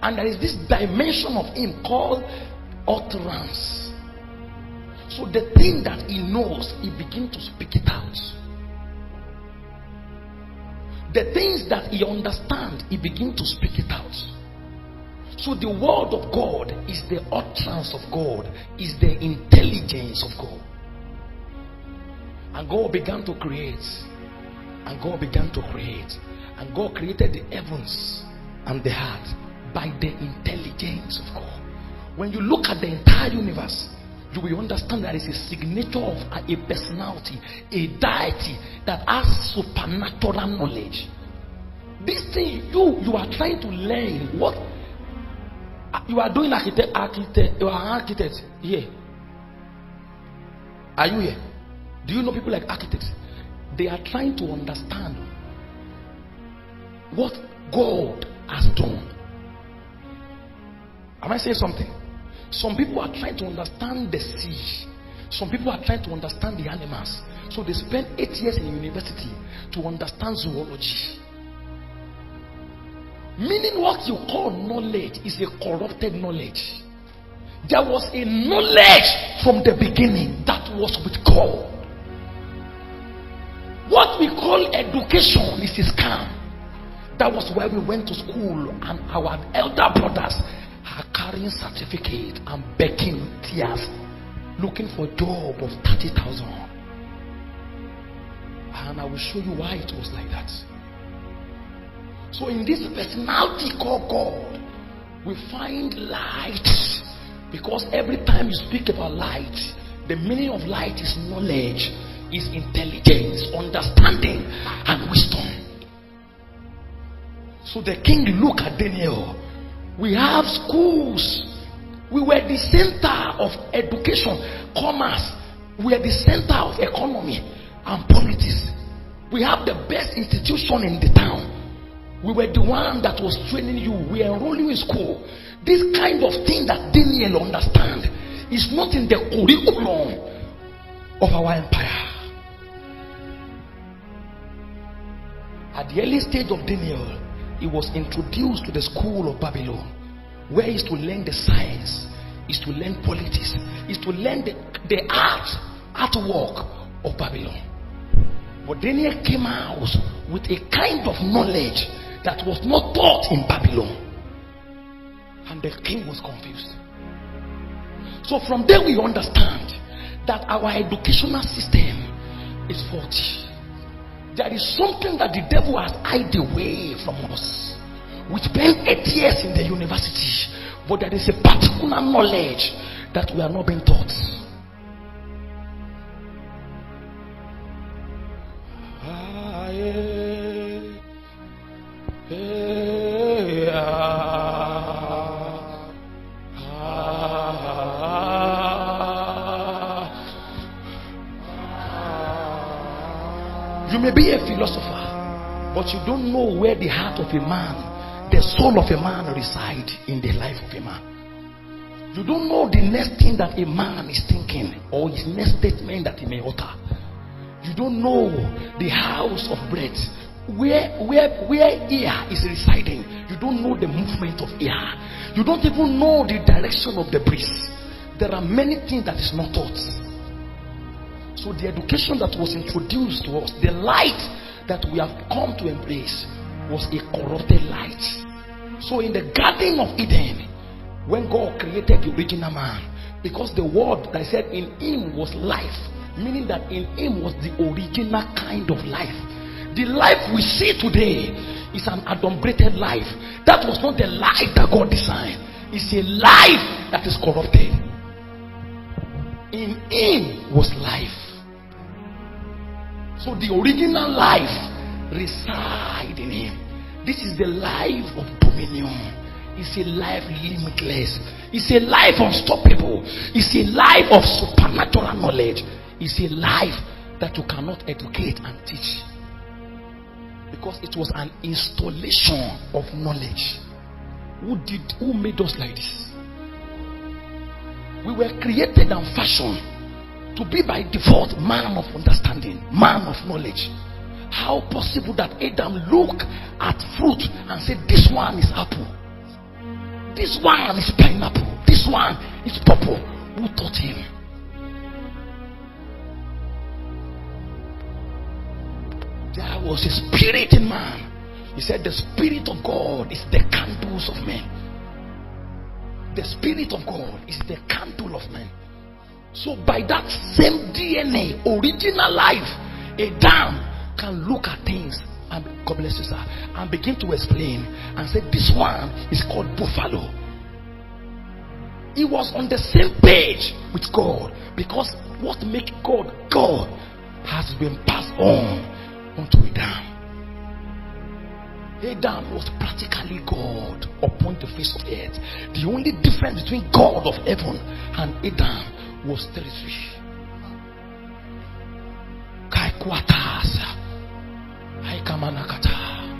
And there is this dimension of him called utterance. So the thing that he knows, he begins to speak it out. The things that he understands, he begins to speak it out. So the word of God is the utterance of God, is the intelligence of God. And God began to create. And God began to create. And God created the heavens and the earth by the intelligence of God. When you look at the entire universe, you will understand that it's a signature of a personality, a deity that has supernatural knowledge. This thing you are trying to learn. What you are doing, architect, you are an architect here. Are you here? Do you know people like architects? They are trying to understand what God has done. Am I saying something? Some people are trying to understand the sea. Some people are trying to understand the animals. So they spend 8 years in university to understand zoology. Meaning what you call knowledge is a corrupted knowledge. There was a knowledge from the beginning that was with God. What we call education is a scam. That was why we went to school and our elder brothers are carrying certificate and begging tears, looking for a job of 30,000. And I will show you why it was like that. So in this personality called God, we find light. Because every time you speak about light, the meaning of light is knowledge, is intelligence, understanding, and wisdom. So the king looked at Daniel. We have schools. We were the center of education, commerce. We are the center of economy and politics. We have the best institution in the town. We were the one that was training you. We are enrolling you in school. This kind of thing that Daniel understands is not in the curriculum of our empire. At the early stage of Daniel, he was introduced to the school of Babylon, where he is to learn the science, is to learn politics, is to learn the artwork of Babylon. But Daniel came out with a kind of knowledge that was not taught in Babylon. And the king was confused. So from there we understand that our educational system is faulty. There is something that the devil has hid away from us. We spent 8 years in the university, but there is a particular knowledge that we are not being taught. You may be a philosopher, but you don't know where the heart of a man, the soul of a man resides in the life of a man. You don't know the next thing that a man is thinking or his next statement that he may utter. You don't know the house of breath, where air is residing. You don't know the movement of air. You don't even know the direction of the breeze. There are many things that is not taught. So the education that was introduced to us, the light that we have come to embrace, was a corrupted light. So in the Garden of Eden, when God created the original man, because the word that said in him was life, meaning that in him was the original kind of life. The life we see today is an adumbrated life. That was not the life that God designed. It's a life that is corrupted. In him was life. So the original life resides in him. This is the life of dominion. It's a life limitless. It's a life unstoppable. It's a life of supernatural knowledge. It's a life that you cannot educate and teach, because it was an installation of knowledge. Who made us like this? We were created and fashioned to be by default man of understanding, man of knowledge. How possible that Adam looked at fruit and said, this one is apple? this one is pineapple, this one is purple. Who taught him? There was a spirit in man. He said the Spirit of God is the candles of men. The Spirit of God is the candle of men. So by that same DNA, original life, a dam can look at things and, God bless you, sir, and begin to explain and say this one is called buffalo. He was on the same page with God, because what makes God God has been passed on onto Adam. Adam was practically God upon the face of the earth. The only difference between God of heaven and Adam was territory. Kaikwatasa. Aikamanakata.